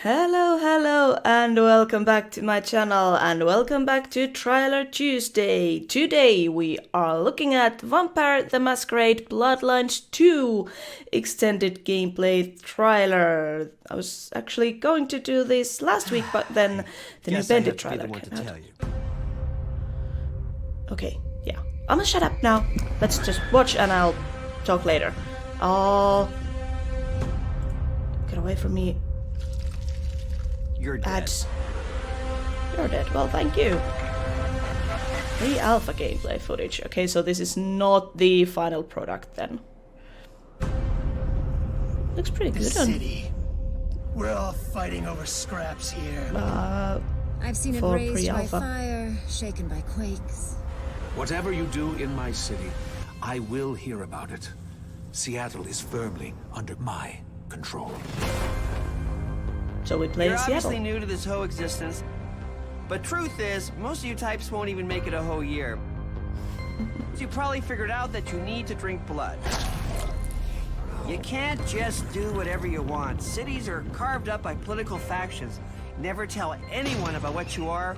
Hello, and welcome back to my channel, and welcome back to Trailer Tuesday. Today we are looking at Vampire the Masquerade Bloodlines 2 extended gameplay trailer. I was actually going to do this last week, but then the new Bendy trailer came out. Okay, yeah. I'm gonna shut up now. Let's just watch and I'll talk later. Oh, get away from me. You're dead. Ads. You're dead. Well, thank you. Pre-alpha gameplay footage. Okay, so this is not the final product then. Looks pretty good. City. We're all fighting over scraps here. I've seen it raised by fire, shaken by quakes. Whatever you do in my city, I will hear about it. Seattle is firmly under my control. So we play in Seattle. You're obviously new to this whole existence, but truth is, most of you types won't even make it a whole year. So you probably figured out that you need to drink blood. You can't just do whatever you want. Cities are carved up by political factions. Never tell anyone about what you are.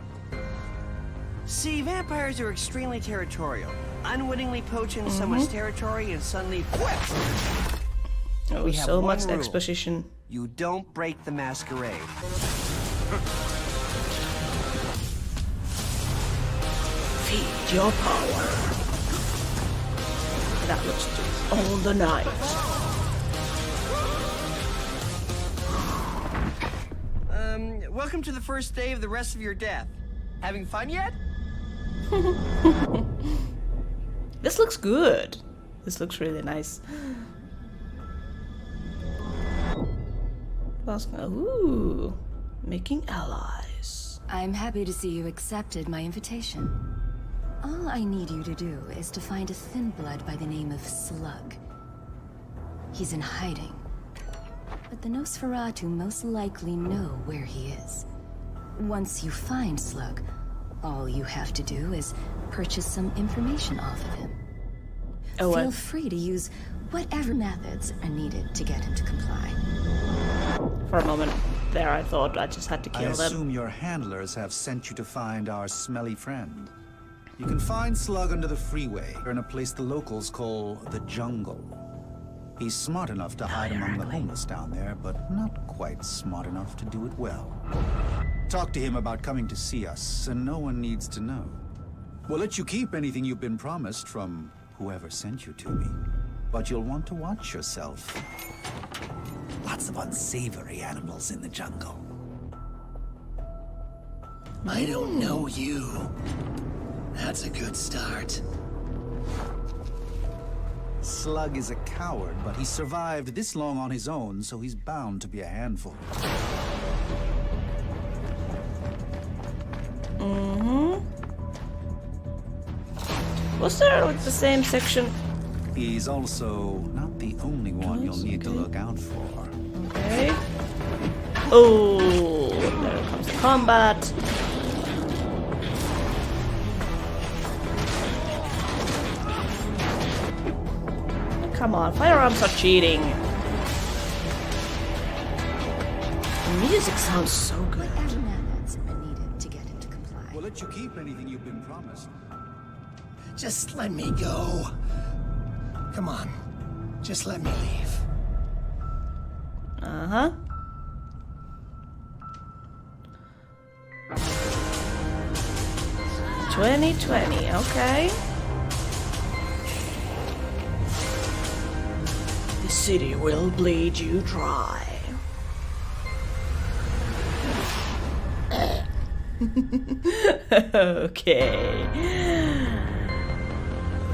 See, vampires are extremely territorial. Unwittingly poach into someone's territory and suddenly whip! Oh, We have so one much rule. exposition. You don't break the masquerade. Feed your power. That looks to all the night. Welcome to the first day of the rest of your death. Having fun yet? This looks good. This looks really nice. Ooh, making allies. I'm happy to see you accepted my invitation. All I need you to do is to find a thin blood by the name of Slug. He's in hiding, but the Nosferatu most likely know where he is. Once you find Slug, all you have to do is purchase some information off of him. Oh, Feel free to use whatever methods are needed to get him to comply. For a moment there, I thought I just had to kill I them. assume your handlers have sent you to find our smelly friend. You can find Slug under the freeway, or in a place the locals call the jungle. He's smart enough to hide among the homeless down there, but not quite smart enough to do it well. Talk to him about coming to see us, and no one needs to know. We'll let you keep anything you've been promised from whoever sent you to me. But you'll want to watch yourself. Lots of unsavory animals in the jungle. I don't know you. That's a good start. Slug is a coward, but he survived this long on his own, so he's bound to be a handful. Was there like the same section? He's also not the only one you'll need to look out for. Okay. Oh, there comes the combat. Come on, firearms are cheating. The music sounds so good. Whatever methods are needed to get him to comply. We'll let you keep anything you've been promised. Just let me go. Come on. Just let me leave. Uh-huh. $2020, okay. The city will bleed you dry. Okay.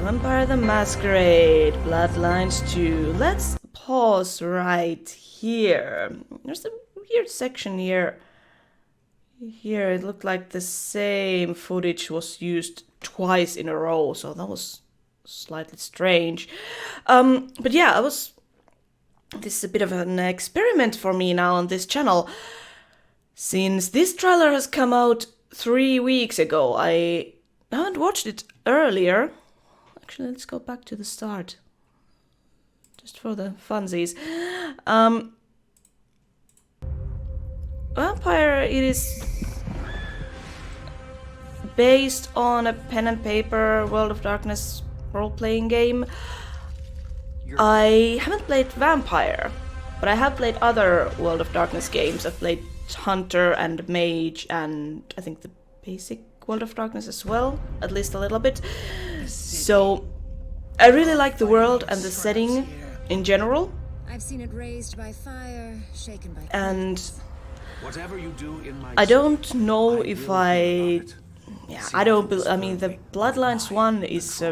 Vampire the Masquerade, Bloodlines 2. Let's pause right here. There's a weird section here. Here it looked like the same footage was used twice in a row, so that was slightly strange. But yeah, this is a bit of an experiment for me now on this channel. Since this trailer has come out 3 weeks ago, I haven't watched it earlier. Actually, let's go back to the start. Just for the funsies. Vampire, it is based on a pen and paper World of Darkness role-playing game. I haven't played Vampire, but I have played other World of Darkness games. I've played Hunter and Mage and I think the basic World of Darkness as well, at least a little bit. So I really like the world and the setting in general. I've seen it raised by fire, shaken by And Whatever you do in my I don't city, know I if will hear about it. yeah, I don't I mean the Bloodlines one is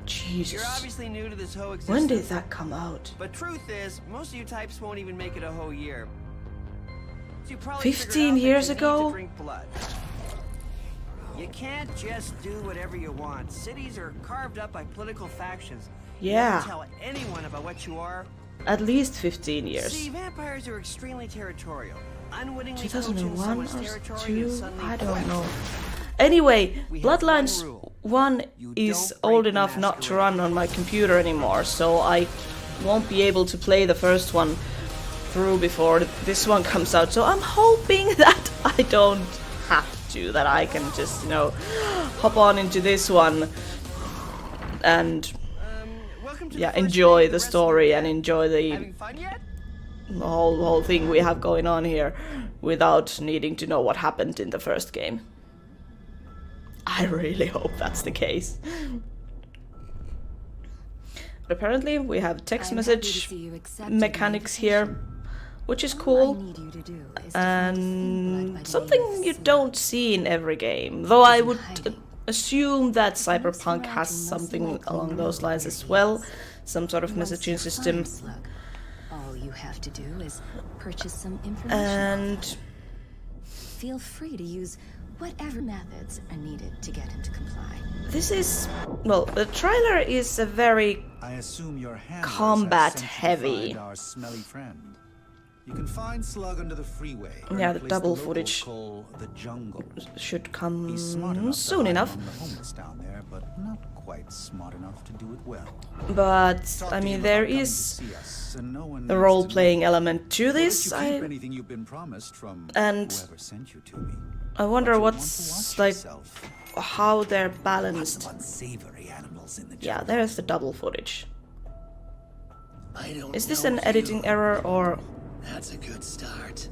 Jesus. You're obviously new to this whole existence. When did that come out? But truth is, most of you types won't even make it a whole year. So you probably 15 figured out that years you need ago? to drink blood. You can't just do whatever you want. Cities are carved up by political factions. You Yeah. never tell anyone about what you are. At least 15 years. See, vampires are extremely territorial. Unwittingly 2001 poaching or someone's territory and 2? suddenly I don't know. Anyway, We have Bloodlines one rule. 1 You is don't old break the enough not to masquerade. run on my computer anymore, so I won't be able to play the first one through before this one comes out. So I'm hoping that I don't have to, that I can just, you know, hop on into this one and welcome to yeah, the first enjoy day of the rest of story your and day. enjoy the Having fun yet? whole thing we have going on here without needing to know what happened in the first game. I really hope that's the case. But apparently we have text message mechanics here, which is cool, and something you don't see in every game, though I would assume that Cyberpunk has something along those lines as well, some sort of messaging system. All you have to do is purchase some information. And Feel free to use whatever methods are needed to get him to comply. this is, well, the trailer is a very I assume your handlers combat have sent you to heavy. find our smelly friend. You can find Slug under the freeway. or Yeah, in a the place double locals footage call the jungle. should come He's smart enough to soon hide enough. among the homeless down there, but not quite smart enough to do it well. But Talk I to mean, him there about coming to is see us, and no one a needs to role-playing know. element to We'll let this. you keep anything you've been promised from and whoever sent you to me. I wonder But you'll want to what's watch like yourself. how they're balanced. Unsavory animals in the Yeah, jungle. there's the double footage. I don't Is this know an if editing you- error or That's a good start.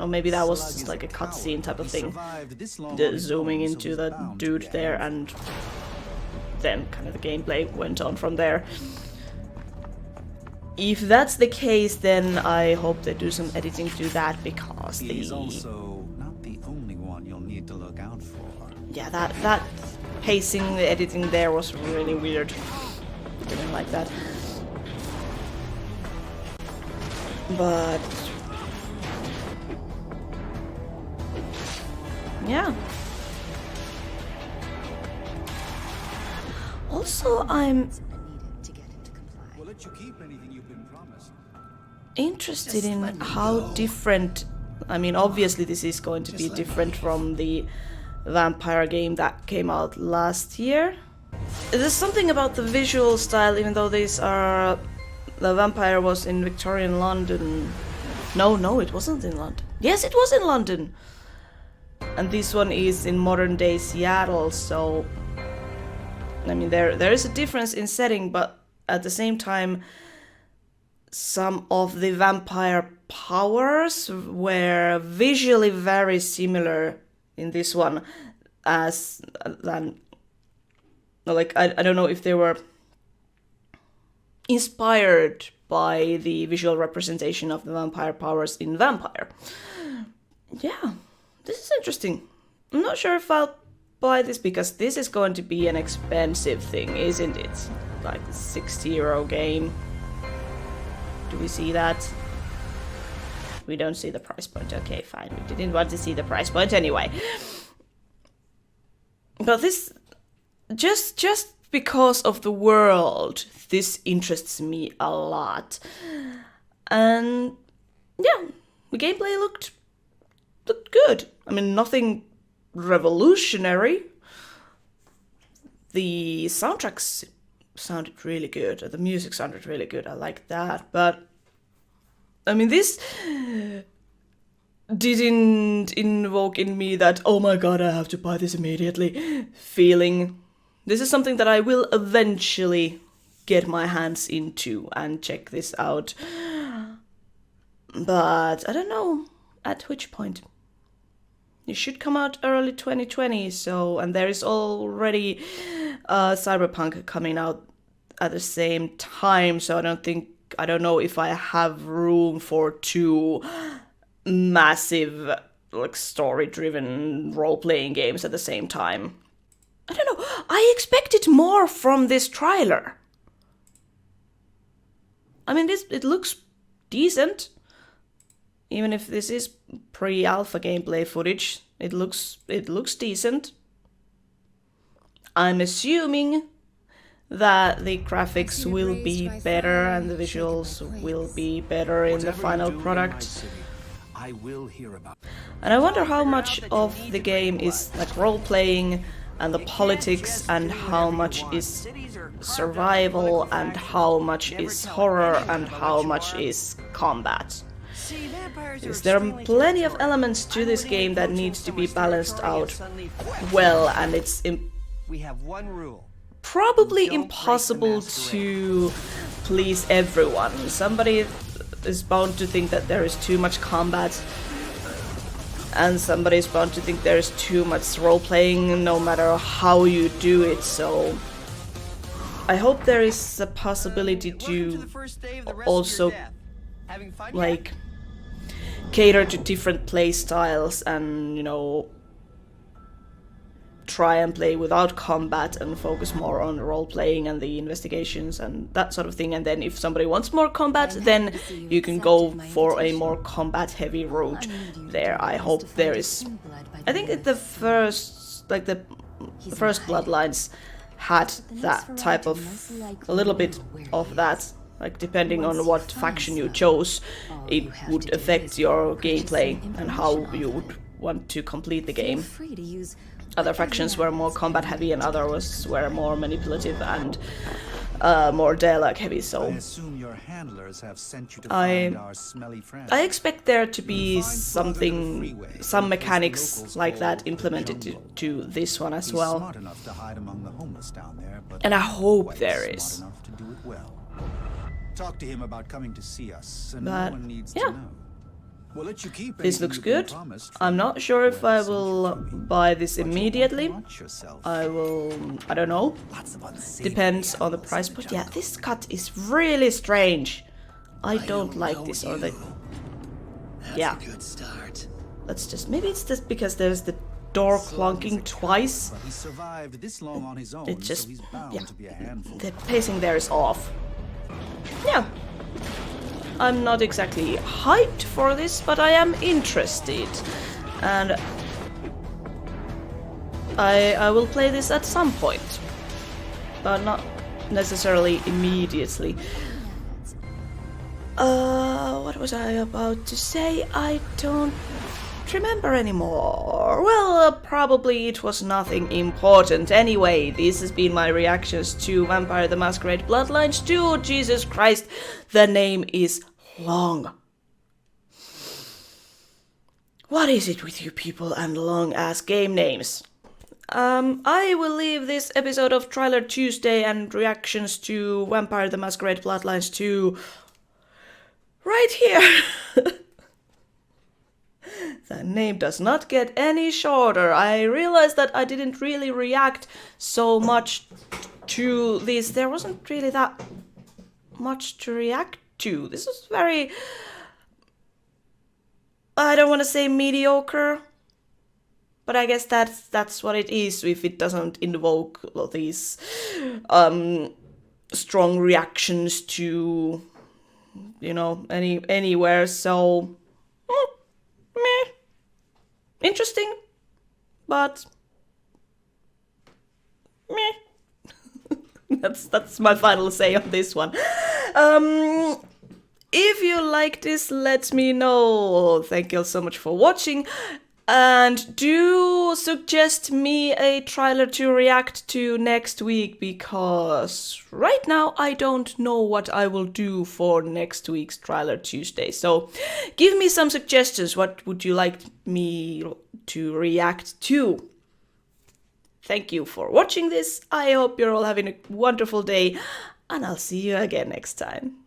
maybe that was Slug just is like a coward. cutscene type of He thing. survived this long The on his zooming own, so into he's the bound to dude be a there, handful. and then kind of the gameplay went on from there. If that's the case, then I hope they do some editing to that, because He's the also not the only one you'll need to look out for. yeah, that pacing, the editing there was really weird. Didn't like that. But yeah. Also, I'm Needed to get him to comply. We'll let you keep anything you've been promised. interested Just in let me how go. different. I mean, obviously, this is going to be Just let me different from the Vampire game that came out last year. There's something about the visual style, even though these are. The Vampire was in Victorian London. No, it wasn't in London. Yes, it was in London! And this one is in modern day Seattle, so. I mean, there is a difference in setting, but at the same time, some of the vampire powers were visually very similar in this one as than like I don't know if they were inspired by the visual representation of the vampire powers in Vampire. Yeah, this is interesting. I'm not sure if I'll buy this, because this is going to be an expensive thing, isn't it? Like a 60-euro game. Do we see that? We don't see the price point. Okay, fine. We didn't want to see the price point anyway. But this, just because of the world, this interests me a lot. And yeah, the gameplay looked good. I mean, nothing revolutionary. The soundtracks sounded really good. The music sounded really good. I like that. But I mean, this didn't invoke in me that, oh my god, I have to buy this immediately feeling. This is something that I will eventually get my hands into and check this out. But I don't know at which point. It should come out early 2020, so, and there is already Cyberpunk coming out at the same time, so I don't know if I have room for two massive, like, story-driven role-playing games at the same time. I don't know, I expected more from this trailer. I mean, it looks decent. Even if this is pre-alpha gameplay footage, it looks decent. I'm assuming that the graphics will be better and the visuals will be better in the final product. I will hear about. And I wonder how much of the game is like role-playing and the politics and how much is survival and how much is horror and how much is combat. Because there are plenty of elements to this game that needs to be balanced out well, and it's We have one rule. probably impossible to please everyone. Somebody is bound to think that there is too much combat, and somebody is bound to think there is too much role-playing, no matter how you do it, so I hope there is a possibility to also, like, cater to different play styles and, you know, try and play without combat and focus more on role-playing and the investigations and that sort of thing. And then if somebody wants more combat, then you can go for a more combat-heavy route there. I hope there is... I think the first Bloodlines had that type of... a little bit of that. Like, depending on what faction you chose, it would affect your gameplay and how you would want to complete the game. Other factions were more combat heavy and others were more manipulative and more dialogue heavy, so... I assume your handlers have sent you to find our smelly friend. I expect there to be some mechanics like that implemented to this one as well. Smart enough to hide among the homeless down there, but And I hope quite there smart is. enough to do it well. Talk to him about coming to see us, and But, no one needs yeah. to know. We'll let you keep This anything looks you've been good. promised I'm from not sure if I whoever sent you will to me. buy this But you'll immediately. watch yourself. I don't know. Lots of unsavory Depends on the animals price, in the but yeah, jungle. this cut is really strange. I don't like this, or the... That's Yeah. a good start. Let's just... Maybe it's just because there's the door clunking twice. But he survived this long on his own, It just... so he's bound yeah. to be a handful. The pacing there is off. Yeah. I'm not exactly hyped for this, but I am interested. And I will play this at some point. But not necessarily immediately. What was I about to say? I don't remember anymore. Well, probably it was nothing important. Anyway, this has been my reactions to Vampire the Masquerade Bloodlines 2. Jesus Christ, the name is long. What is it with you people and long-ass game names? I will leave this episode of Trailer Tuesday and reactions to Vampire the Masquerade Bloodlines 2 right here. That name does not get any shorter. I realized that I didn't really react so much to this. There wasn't really that much to react to. This was very... I don't want to say mediocre, but I guess that's what it is if it doesn't invoke these strong reactions to, you know, anywhere. So meh. Interesting, but meh. That's my final say on this one. If you like this, let me know. Thank you so much for watching. And do suggest me a trailer to react to next week, because right now I don't know what I will do for next week's Trailer Tuesday. So give me some suggestions. What would you like me to react to? Thank you for watching this. I hope you're all having a wonderful day, and I'll see you again next time.